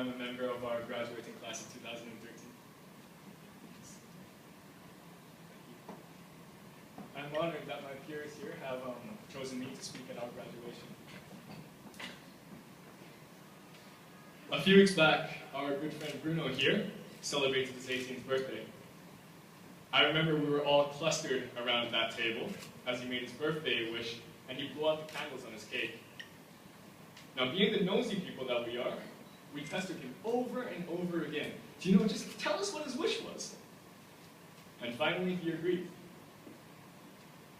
I'm a member of our graduating class of 2013. I'm honored that my peers here have chosen me to speak at our graduation. A few weeks back, our good friend Bruno here celebrated his 18th birthday. I remember we were all clustered around that table as he made his birthday wish, and he blew out the candles on his cake. Now, being the nosy people that we are, we tested him over and over again. Do you know, just tell us what his wish was. And finally, he agreed.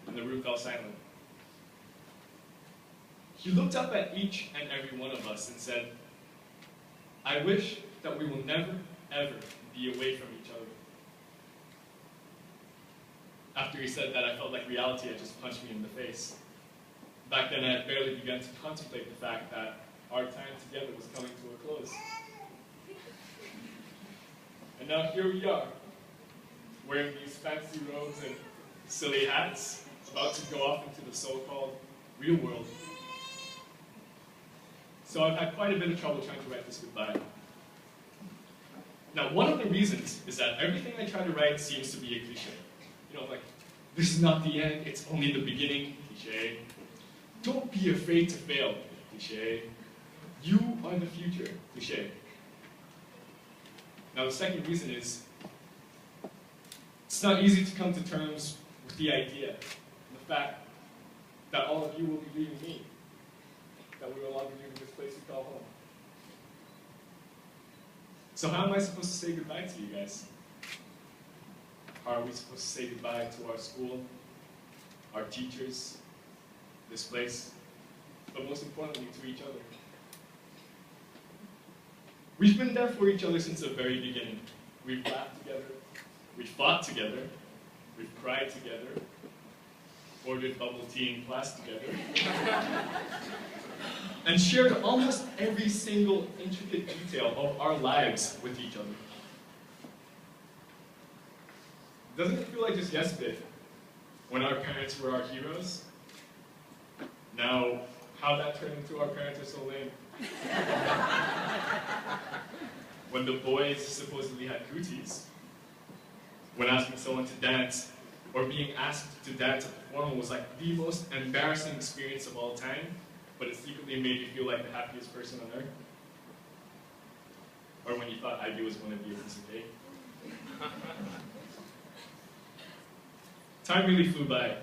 And the room fell silent. He looked up at each and every one of us and said, I wish that we will never, ever be away from each other. After he said that, I felt like reality had just punched me in the face. Back then, I had barely begun to contemplate the fact that our time together was coming to a close. And now here we are, wearing these fancy robes and silly hats, about to go off into the so-called real world. So I've had quite a bit of trouble trying to write this goodbye. Now, one of the reasons is that everything I try to write seems to be a cliche. You know, like, this is not the end, it's only the beginning, cliche. Don't be afraid to fail, cliche. You are the future, cliche. Now, the second reason is, it's not easy to come to terms with the idea, the fact that all of you will be leaving me, that we will all be leaving this place we call home. So how am I supposed to say goodbye to you guys? How are we supposed to say goodbye to our school, our teachers, this place, but most importantly, to each other? We've been there for each other since the very beginning. We've laughed together, we've fought together, we've cried together, ordered bubble tea in class together, and shared almost every single intricate detail of our lives with each other. Doesn't it feel like just yesterday, when our parents were our heroes? Now, how that turned into our parents are so lame. When the boys supposedly had cooties, when asking someone to dance, or being asked to dance at the formal was like the most embarrassing experience of all time, but it secretly made you feel like the happiest person on earth. Or when you thought IB was going to be a piece of cake. Time really flew by,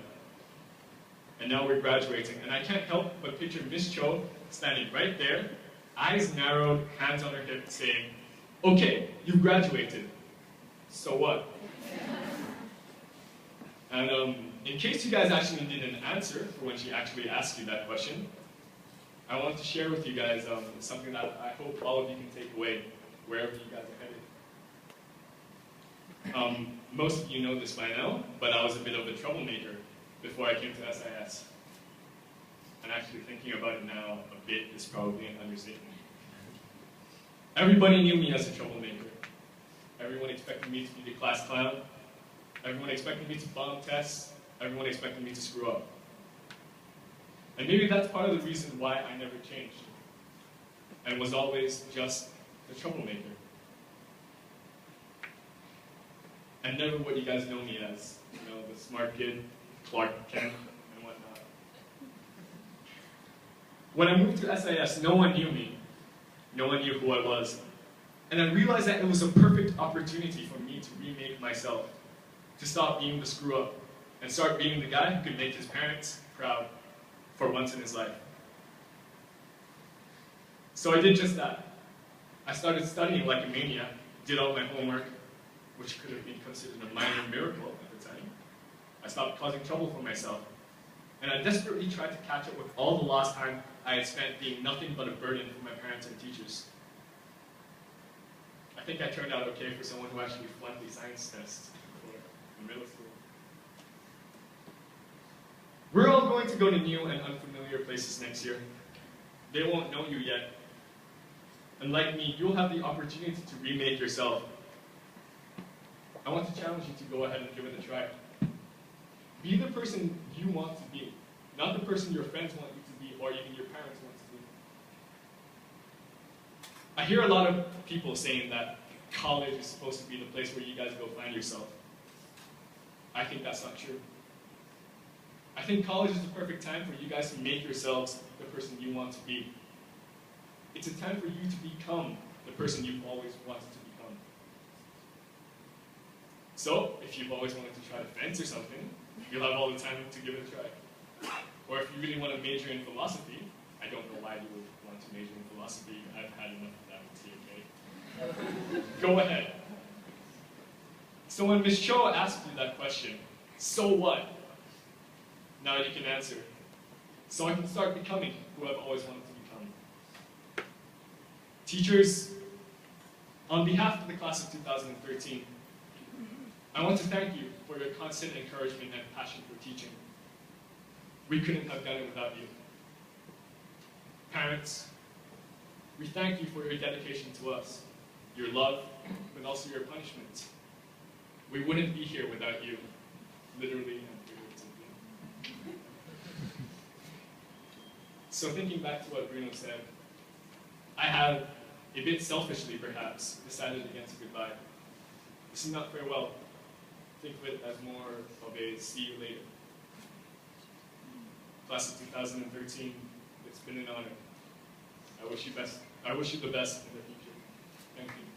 and now we're graduating, and I can't help but picture Miss Cho standing right there, eyes narrowed, hands on her hip, saying, okay, you graduated, so what? And in case you guys actually didn't answer for when she actually asked you that question, I want to share with you guys something that I hope all of you can take away wherever you guys are headed. Most of you know this by now, but I was a bit of a troublemaker before I came to SIS. And actually thinking about it now a bit is probably an understatement. Everybody knew me as a troublemaker. Everyone expected me to be the class clown. Everyone expected me to bomb tests. Everyone expected me to screw up. And maybe that's part of the reason why I never changed and was always just the troublemaker. And never what you guys know me as, you know, the smart kid, Clark Kent, and whatnot. When I moved to SIS, no one knew me. No one knew who I was. And I realized that it was a perfect opportunity for me to remake myself, to stop being the screw-up, and start being the guy who could make his parents proud for once in his life. So I did just that. I started studying like a maniac, did all my homework, which could have been considered a minor miracle at the time. I stopped causing trouble for myself. And I desperately tried to catch up with all the lost time I had spent being nothing but a burden for my parents and teachers. I think I turned out okay for someone who actually flunked the science test in middle school. We're all going to go to new and unfamiliar places next year. They won't know you yet. And like me, you'll have the opportunity to remake yourself. I want to challenge you to go ahead and give it a try. Be the person you want to be, not the person your friends want you to be or even your parents want to be. I hear a lot of people saying that college is supposed to be the place where you guys go find yourself. I think that's not true. I think college is the perfect time for you guys to make yourselves the person you want to be. It's a time for you to become the person you've always wanted to become. So, if you've always wanted to try to fence or something, you'll have all the time to give it a try. Or if you really want to major in philosophy, I don't know why you would want to major in philosophy. I've had enough of that with TFA. Go ahead. So when Ms. Cho asked you that question, so what? Now you can answer. So I can start becoming who I've always wanted to become. Teachers, on behalf of the class of 2013, I want to thank you for your constant encouragement and passion for teaching. We couldn't have done it without you. Parents, we thank you for your dedication to us, your love, but also your punishment. We wouldn't be here without you, literally and figuratively. So thinking back to what Bruno said, I have, a bit selfishly perhaps, decided against a goodbye. This is not farewell. Think of it as more of a see you later. Class of 2013, it's been an honor. I wish you the best in the future. Thank you.